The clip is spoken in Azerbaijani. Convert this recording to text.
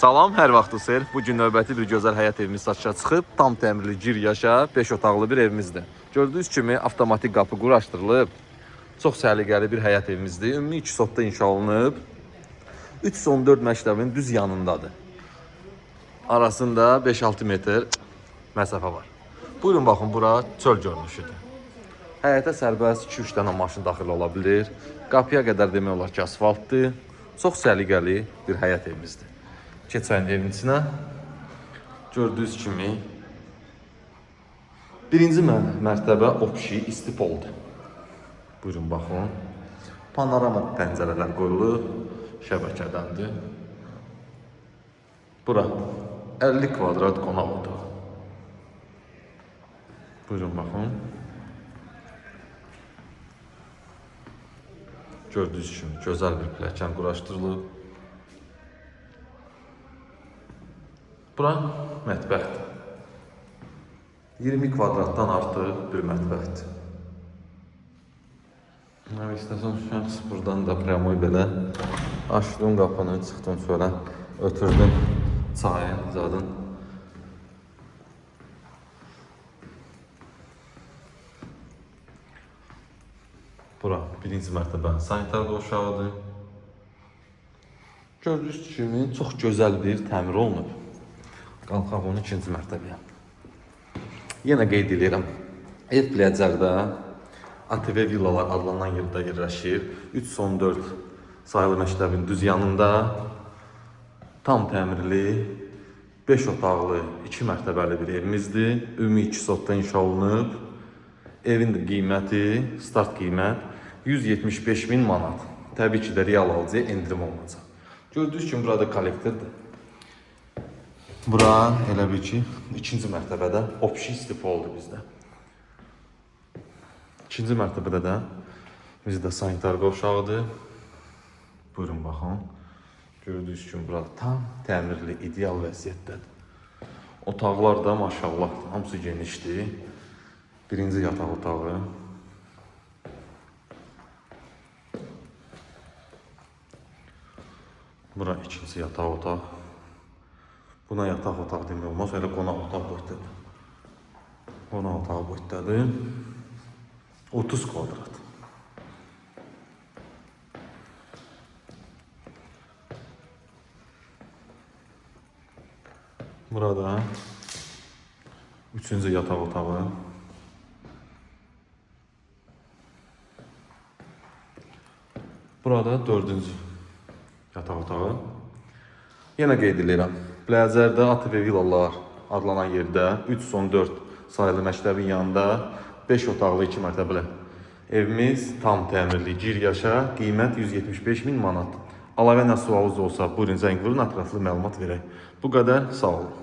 Salam, hər vaxt xeyir. Bu gün növbəti bir gözəl həyat evimiz satışa çıxıb. Tam təmirli gir yaşa, 5 otaqlı bir evimizdir. Gördüyünüz kimi avtomatik qapı quraşdırılıb. Çox səliqəli bir həyat evimizdir. Ümumi 2 sotda inşa olunub. 314 məktəbin düz yanındadır. Arasında 5-6 metr məsafə var. Buyurun baxın, bura çöl görünüşüdür. Həyətə sərbəst 2-3 dənə maşın daxil ola bilir. Qapıya qədər demək olar ki, asfaltdır. Çox səliqəli bir həyat evimizdir. Keçəyin evin içinə. Gördüyünüz kimi birinci mərtəbə opşi istipoldur. Buyurun baxın. Panorama pəncərələr qoyulur. Şəbəkədəndir. Bura 50 kvadrat qonaq otağı. Buyurun baxın. Gördüyünüz kimi gözəl bir pilləkən quraşdırılıb. Bura mətbəxdir. 20 kvadratdan artıq bir mətbəxdir. İstəsən şəxs buradan da prəmoy belə açdın qapını, çıxdın şöyle ötürdün çayın, zadın. Bura birinci mərtəbə sanitar qovşağıdır. Gördüyünüz kimi çox gözəl bir təmir olunub. Qalxaq onu ikinci mərtəbəyə. Yenə qeyd edirəm. Ev Pləcərdə ATV villalar adlanan yerdə yerləşir. 314 sayılı məktəbin düz yanında tam təmirli 5 otaqlı 2 mərtəbəli bir evimizdir. Ümumi 2 sotda inşa olunub. Evin qiyməti, start qiymət 175.000 manat. Təbii ki də real alıcıya endirim olunacaq. Gördüyünüz kimi burada kollektordur. Bura elə bir ki, ikinci mərtəbədə opşi istifa oldu bizdə. İkinci mərtəbədə də bizdə sanitar qovşağıdır. Buyurun baxın. Gördüyünüz kimi burada tam təmirli, ideal vəziyyətdədir. Otaqlar da maşallah hamısı genişdir. Birinci yataq otağı. Bura ikinci yataq otaq. Buna yataq otaq demək olmaz, elə qonaq otaq boydadır. Qonaq otağı boydadır. 30 kvadrat. Burada üçüncü yataq otağı. Burada dördüncü yataq otağı. Yenə qeyd edirəm. Pləcərdə ATV villalar adlanan yerdə 314 sayılı məktəbin yanında 5 otaqlı 2 mərtəbəli evimiz tam təmirli gir yaşa, qiymət 175.000 manat. Əlavə nə sualınız olsa buyurun zəng vurun, ətraflı məlumat verək. Bu qədər, sağ olun.